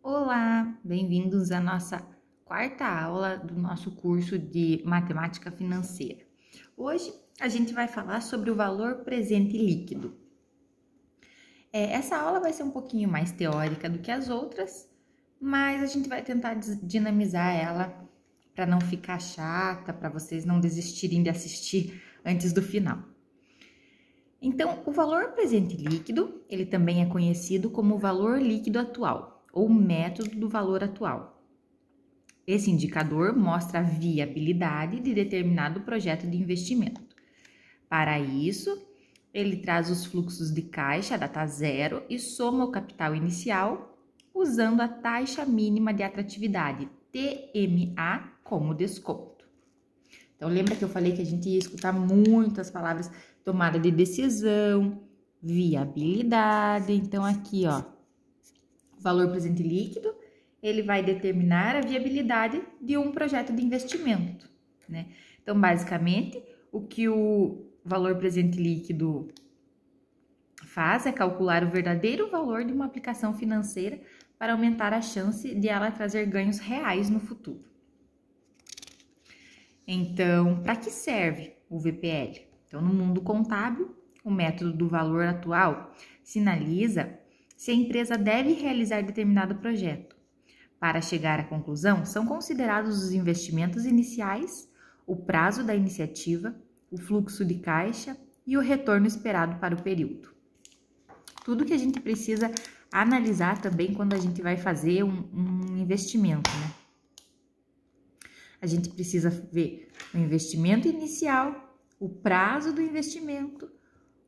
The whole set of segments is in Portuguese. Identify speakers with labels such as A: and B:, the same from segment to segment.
A: Olá, bem-vindos à nossa quarta aula do nosso curso de Matemática Financeira. Hoje a gente vai falar sobre o valor presente líquido. Essa aula vai ser um pouquinho mais teórica do que as outras, mas a gente vai tentar dinamizar ela para não ficar chata, para vocês não desistirem de assistir antes do final. Então, o valor presente líquido, ele também é conhecido como valor líquido atual, ou método do valor atual. Esse indicador mostra a viabilidade de determinado projeto de investimento. Para isso, ele traz os fluxos de caixa, data zero, e soma o capital inicial, usando a taxa mínima de atratividade, TMA, como desconto. Então, lembra que eu falei que a gente ia escutar muitas palavras: tomada de decisão, viabilidade. Então, aqui, ó, valor presente líquido, ele vai determinar a viabilidade de um projeto de investimento, né? Então, basicamente, o que o valor presente líquido faz é calcular o verdadeiro valor de uma aplicação financeira para aumentar a chance de ela trazer ganhos reais no futuro. Então, para que serve o VPL? Então, no mundo contábil, o método do valor atual sinaliza se a empresa deve realizar determinado projeto. Para chegar à conclusão, são considerados os investimentos iniciais, o prazo da iniciativa, o fluxo de caixa e o retorno esperado para o período. Tudo que a gente precisa analisar também quando a gente vai fazer um investimento, né? A gente precisa ver o investimento inicial, o prazo do investimento,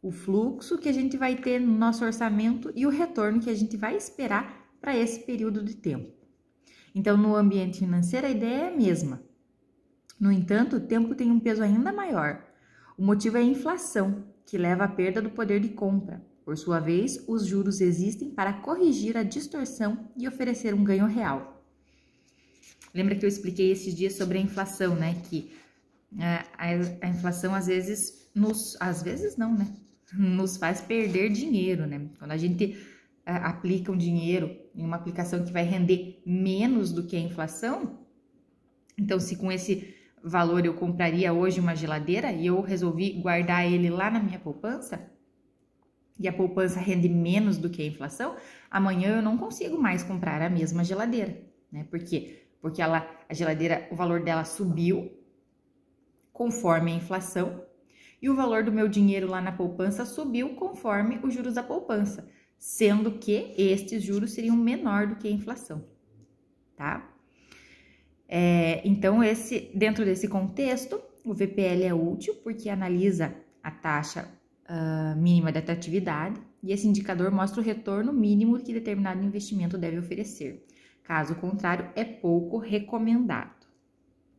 A: o fluxo que a gente vai ter no nosso orçamento e o retorno que a gente vai esperar para esse período de tempo. Então, no ambiente financeiro, a ideia é a mesma. No entanto, o tempo tem um peso ainda maior. O motivo é a inflação, que leva à perda do poder de compra. Por sua vez, os juros existem para corrigir a distorção e oferecer um ganho real. Lembra que eu expliquei esses dias sobre a inflação, né? Que a inflação às vezes nos faz perder dinheiro, né? Quando a gente aplica um dinheiro em uma aplicação que vai render menos do que a inflação, então se com esse valor eu compraria hoje uma geladeira e eu resolvi guardar ele lá na minha poupança, e a poupança rende menos do que a inflação, amanhã eu não consigo mais comprar a mesma geladeira, né? Por quê? Porque a geladeira, o valor dela subiu conforme a inflação, e o valor do meu dinheiro lá na poupança subiu conforme os juros da poupança, sendo que estes juros seriam menor do que a inflação, tá? Então, dentro desse contexto, o VPL é útil porque analisa a taxa mínima de atratividade e esse indicador mostra o retorno mínimo que determinado investimento deve oferecer. Caso contrário, é pouco recomendado,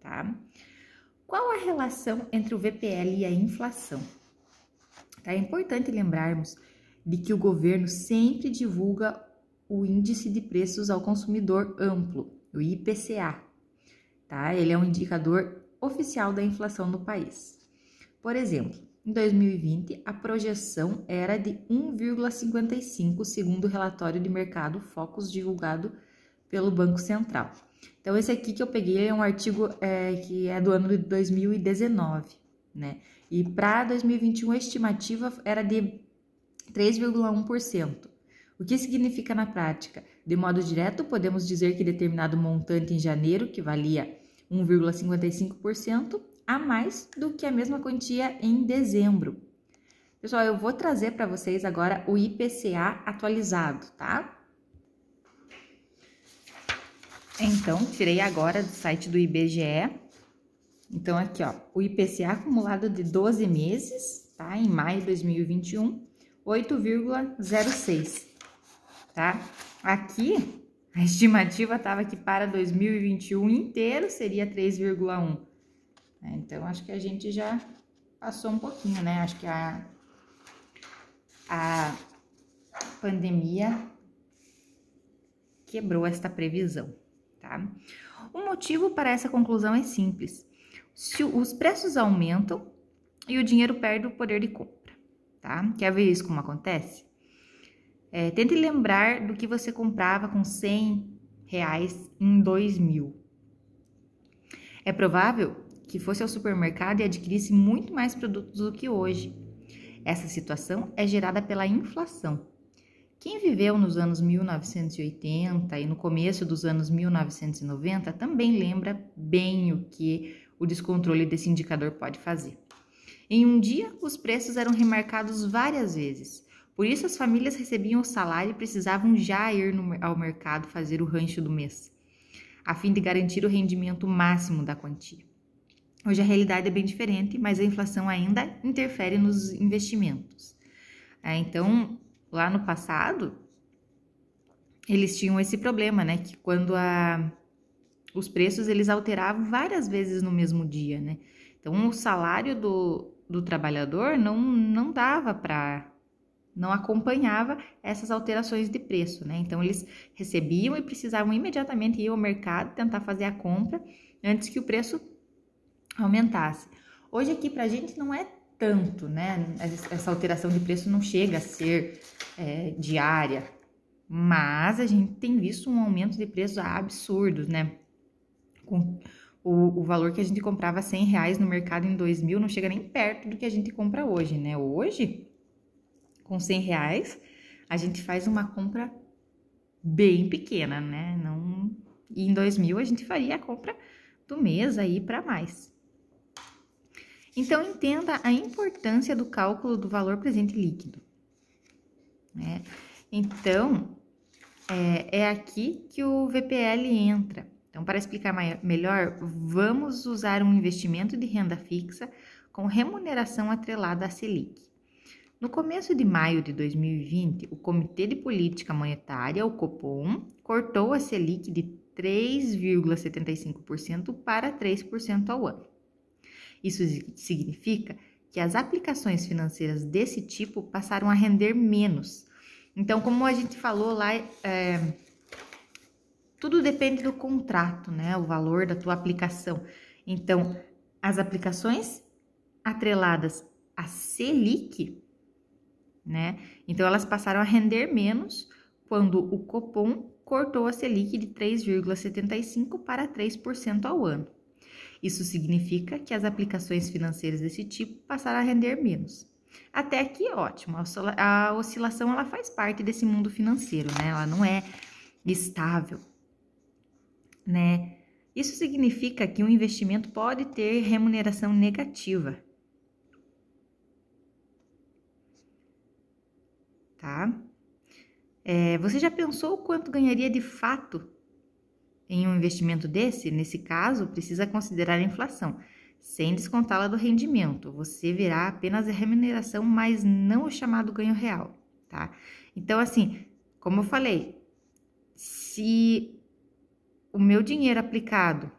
A: tá? Qual a relação entre o VPL e a inflação? Tá? É importante lembrarmos de que o governo sempre divulga o Índice de Preços ao Consumidor Amplo, o IPCA. Tá? Ele é um indicador oficial da inflação no país. Por exemplo, em 2020, a projeção era de 1,55, segundo o relatório de mercado Focus divulgado pelo Banco Central. Então, esse aqui que eu peguei é um artigo que é do ano de 2019, né? E para 2021 a estimativa era de 3,1%. O que significa na prática? De modo direto, podemos dizer que determinado montante em janeiro, que valia 1,55%, a mais do que a mesma quantia em dezembro. Pessoal, eu vou trazer para vocês agora o IPCA atualizado, tá? Então, tirei agora do site do IBGE. Então, aqui, ó, o IPCA acumulado de 12 meses, tá? Em maio de 2021, 8,06, tá? Aqui, a estimativa estava que para 2021 inteiro seria 3,1. Então, acho que a gente já passou um pouquinho, né? Acho que a pandemia quebrou esta previsão. Tá? O motivo para essa conclusão é simples. Se os preços aumentam e o dinheiro perde o poder de compra, tá? Quer ver isso como acontece? Tente lembrar do que você comprava com 100 em 2000. É provável que fosse ao supermercado e adquirisse muito mais produtos do que hoje. Essa situação é gerada pela inflação. Quem viveu nos anos 1980 e no começo dos anos 1990 também lembra bem o que o descontrole desse indicador pode fazer. Em um dia, os preços eram remarcados várias vezes. Por isso, as famílias recebiam o salário e precisavam já ir ao mercado fazer o rancho do mês, a fim de garantir o rendimento máximo da quantia. Hoje a realidade é bem diferente, mas a inflação ainda interfere nos investimentos. Então, lá no passado, eles tinham esse problema, né? Que quando os preços eles alteravam várias vezes no mesmo dia, né? Então, o salário do trabalhador não dava para, não acompanhava essas alterações de preço, né? Então, eles recebiam e precisavam imediatamente ir ao mercado tentar fazer a compra antes que o preço aumentasse. Hoje aqui pra gente não é tanto, né? Essa alteração de preço não chega a ser diária, mas a gente tem visto um aumento de preços absurdos, né? Com o valor que a gente comprava R$100 no mercado em 2000 não chega nem perto do que a gente compra hoje, né? Hoje, com R$100, a gente faz uma compra bem pequena, né? E em 2000 a gente faria a compra do mês aí para mais. Então, entenda a importância do cálculo do valor presente líquido, né? Então, é aqui que o VPL entra. Então, para explicar melhor, vamos usar um investimento de renda fixa com remuneração atrelada à Selic. No começo de maio de 2020, o Comitê de Política Monetária, o Copom, cortou a Selic de 3,75% para 3% ao ano. Isso significa que as aplicações financeiras desse tipo passaram a render menos. Então, como a gente falou lá, tudo depende do contrato, né? O valor da tua aplicação. Então, as aplicações atreladas à Selic, né? Então, elas passaram a render menos quando o Copom cortou a Selic de 3,75% para 3% ao ano. Isso significa que as aplicações financeiras desse tipo passaram a render menos. Até aqui, ótimo. A oscilação ela faz parte desse mundo financeiro, né? Ela não é estável, né? Isso significa que um investimento pode ter remuneração negativa, tá? Você já pensou o quanto ganharia de fato em um investimento desse? Nesse caso, precisa considerar a inflação, sem descontá-la do rendimento. Você verá apenas a remuneração, mas não o chamado ganho real, tá? Então, assim, como eu falei, se o meu dinheiro aplicado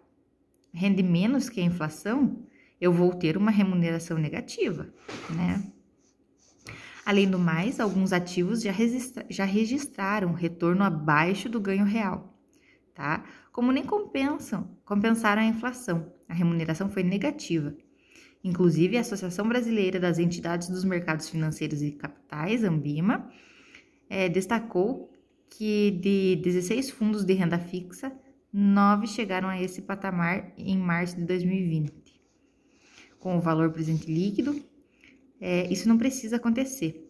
A: rende menos que a inflação, eu vou ter uma remuneração negativa, né? Além do mais, alguns ativos já registraram retorno abaixo do ganho real, tá? Como nem compensaram a inflação, a remuneração foi negativa. Inclusive, a Associação Brasileira das Entidades dos Mercados Financeiros e Capitais, ANBIMA, destacou que de 16 fundos de renda fixa, 9 chegaram a esse patamar em março de 2020. Com o valor presente líquido, isso não precisa acontecer,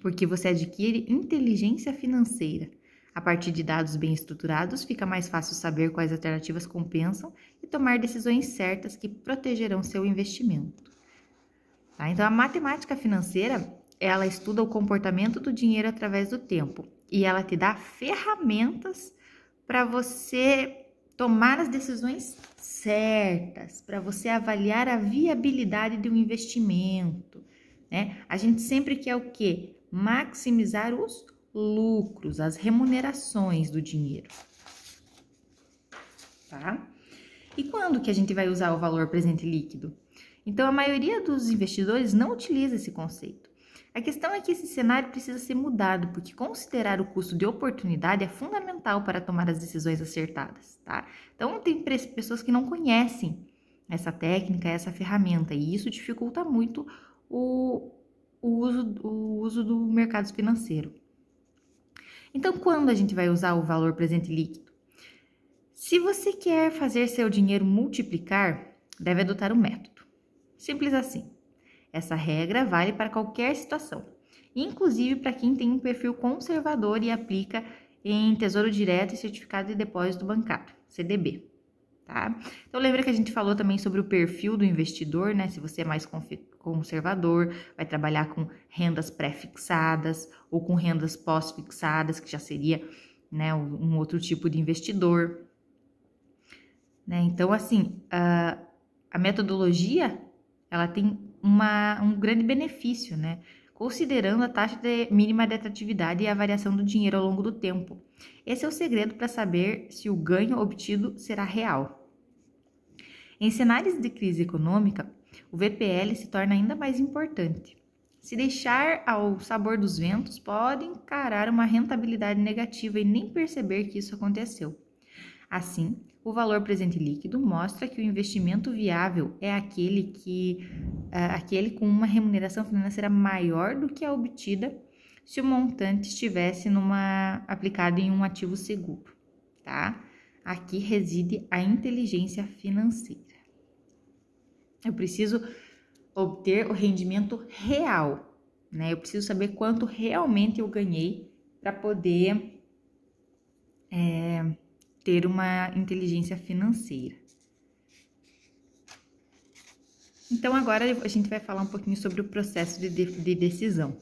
A: porque você adquire inteligência financeira. A partir de dados bem estruturados, fica mais fácil saber quais alternativas compensam e tomar decisões certas que protegerão seu investimento. Tá? Então, a matemática financeira, ela estuda o comportamento do dinheiro através do tempo e ela te dá ferramentas para você tomar as decisões certas, para você avaliar a viabilidade de um investimento, né? A gente sempre quer o quê? Maximizar os lucros, as remunerações do dinheiro, tá? E quando que a gente vai usar o valor presente líquido? Então, a maioria dos investidores não utiliza esse conceito. A questão é que esse cenário precisa ser mudado, porque considerar o custo de oportunidade é fundamental para tomar as decisões acertadas, tá? Então, tem pessoas que não conhecem essa técnica, essa ferramenta, e isso dificulta muito o uso do mercado financeiro. Então, quando a gente vai usar o valor presente líquido? Se você quer fazer seu dinheiro multiplicar, deve adotar o método. Simples assim. Essa regra vale para qualquer situação, inclusive para quem tem um perfil conservador e aplica em Tesouro Direto e Certificado de Depósito Bancário, CDB. Tá? Então, lembra que a gente falou também sobre o perfil do investidor, né? Se você é mais conservador, vai trabalhar com rendas pré-fixadas ou com rendas pós-fixadas, que já seria, né, um outro tipo de investidor. Né? Então, assim, a metodologia, ela tem um grande benefício, né? Considerando a taxa mínima de atratividade e a variação do dinheiro ao longo do tempo. Esse é o segredo para saber se o ganho obtido será real. Em cenários de crise econômica, o VPL se torna ainda mais importante. Se deixar ao sabor dos ventos, pode encarar uma rentabilidade negativa e nem perceber que isso aconteceu. Assim, o valor presente líquido mostra que o investimento viável é aquele com uma remuneração financeira maior do que a obtida se o montante estivesse aplicado em um ativo seguro, tá? Aqui reside a inteligência financeira. Eu preciso obter o rendimento real, né? Eu preciso saber quanto realmente eu ganhei para poder ter uma inteligência financeira. Então, agora a gente vai falar um pouquinho sobre o processo de decisão.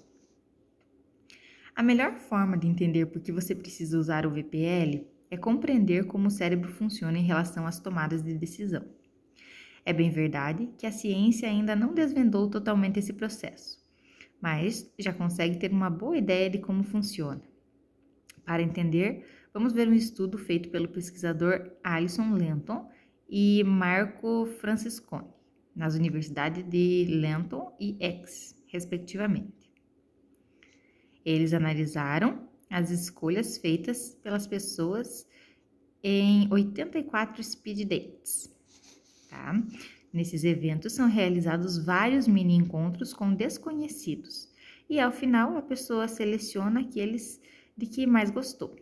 A: A melhor forma de entender por que você precisa usar o VPL é compreender como o cérebro funciona em relação às tomadas de decisão. É bem verdade que a ciência ainda não desvendou totalmente esse processo, mas já consegue ter uma boa ideia de como funciona. Para entender, vamos ver um estudo feito pelo pesquisador Alison Lenton e Marco Francisconi, nas universidades de Lenton e X, respectivamente. Eles analisaram as escolhas feitas pelas pessoas em 84 speed dates. Tá? Nesses eventos são realizados vários mini encontros com desconhecidos e ao final a pessoa seleciona aqueles de que mais gostou.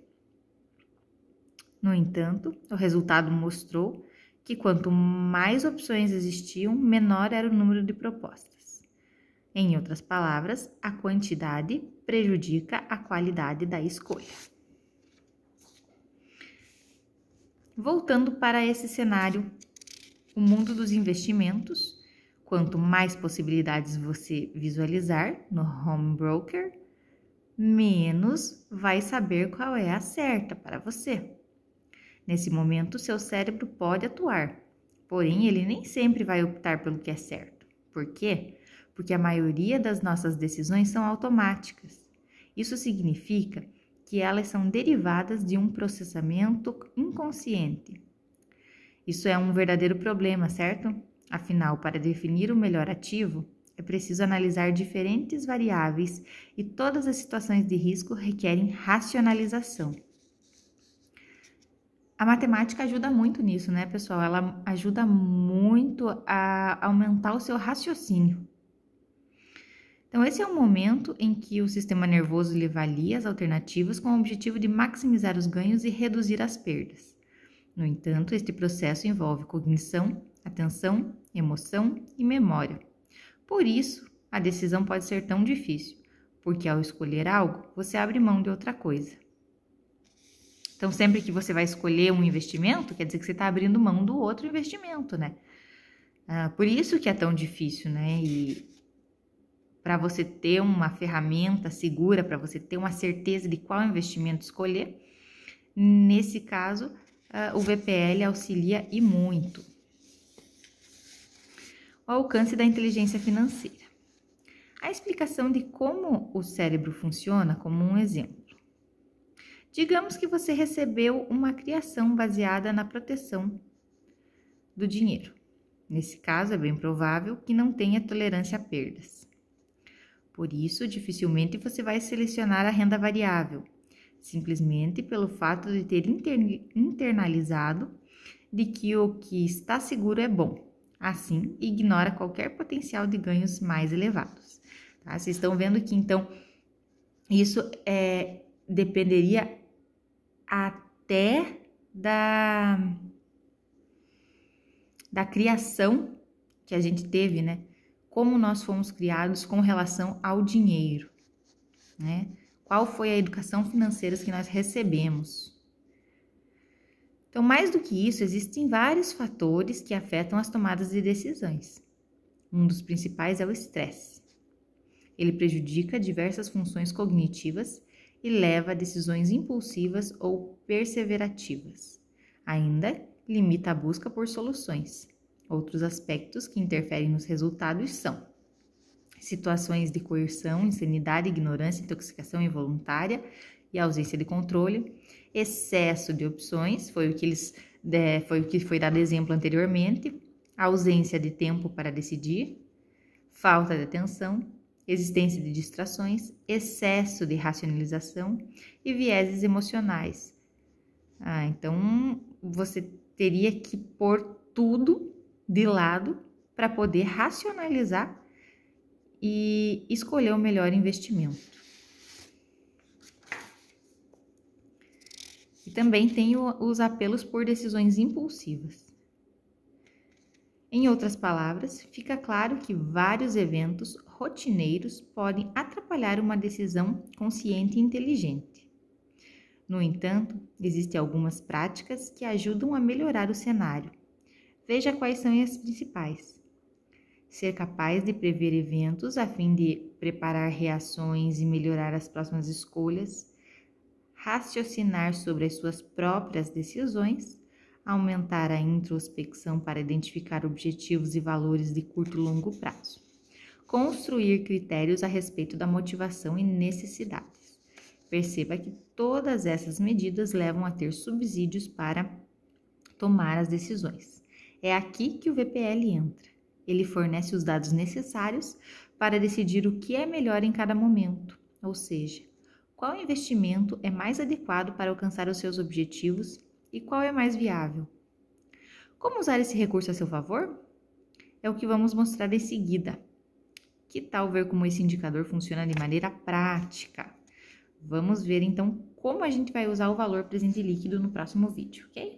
A: No entanto, o resultado mostrou que quanto mais opções existiam, menor era o número de propostas. Em outras palavras, a quantidade prejudica a qualidade da escolha. Voltando para esse cenário, o mundo dos investimentos, quanto mais possibilidades você visualizar no home broker, menos vai saber qual é a certa para você. Nesse momento, seu cérebro pode atuar, porém ele nem sempre vai optar pelo que é certo. Por quê? Porque a maioria das nossas decisões são automáticas. Isso significa que elas são derivadas de um processamento inconsciente. Isso é um verdadeiro problema, certo? Afinal, para definir o melhor ativo, é preciso analisar diferentes variáveis e todas as situações de risco requerem racionalização. A matemática ajuda muito nisso, né, pessoal? Ela ajuda muito a aumentar o seu raciocínio. Então, esse é o momento em que o sistema nervoso lhe avalia as alternativas com o objetivo de maximizar os ganhos e reduzir as perdas. No entanto, este processo envolve cognição, atenção, emoção e memória. Por isso, a decisão pode ser tão difícil, porque ao escolher algo, você abre mão de outra coisa. Então, sempre que você vai escolher um investimento, quer dizer que você está abrindo mão do outro investimento, né? Por isso que é tão difícil, né? E para você ter uma ferramenta segura, para você ter uma certeza de qual investimento escolher, nesse caso, o VPL auxilia e muito. O alcance da inteligência financeira. A explicação de como o cérebro funciona como um exemplo. Digamos que você recebeu uma criação baseada na proteção do dinheiro. Nesse caso, é bem provável que não tenha tolerância a perdas. Por isso, dificilmente você vai selecionar a renda variável, simplesmente pelo fato de ter internalizado de que o que está seguro é bom. Assim, ignora qualquer potencial de ganhos mais elevados. Tá? Vocês estão vendo que, então, isso é dependeria até da criação que a gente teve, né? Como nós fomos criados com relação ao dinheiro, né? Qual foi a educação financeira que nós recebemos? Então, mais do que isso, existem vários fatores que afetam as tomadas de decisões. Um dos principais é o estresse. Ele prejudica diversas funções cognitivas e leva a decisões impulsivas ou perseverativas. Ainda limita a busca por soluções. Outros aspectos que interferem nos resultados são situações de coerção, insanidade, ignorância, intoxicação involuntária e ausência de controle, excesso de opções, foi o que foi dado exemplo anteriormente, ausência de tempo para decidir, falta de atenção, existência de distrações, excesso de racionalização e vieses emocionais. Então você teria que pôr tudo de lado para poder racionalizar e escolher o melhor investimento. E também tem os apelos por decisões impulsivas. Em outras palavras, fica claro que vários eventos rotineiros podem atrapalhar uma decisão consciente e inteligente. No entanto, existem algumas práticas que ajudam a melhorar o cenário. Veja quais são as principais. Ser capaz de prever eventos a fim de preparar reações e melhorar as próximas escolhas, raciocinar sobre as suas próprias decisões, aumentar a introspecção para identificar objetivos e valores de curto e longo prazo, construir critérios a respeito da motivação e necessidades. Perceba que todas essas medidas levam a ter subsídios para tomar as decisões. É aqui que o VPL entra. Ele fornece os dados necessários para decidir o que é melhor em cada momento, ou seja, qual investimento é mais adequado para alcançar os seus objetivos e qual é mais viável. Como usar esse recurso a seu favor? É o que vamos mostrar em seguida. Que tal ver como esse indicador funciona de maneira prática? Vamos ver então como a gente vai usar o valor presente líquido no próximo vídeo, ok?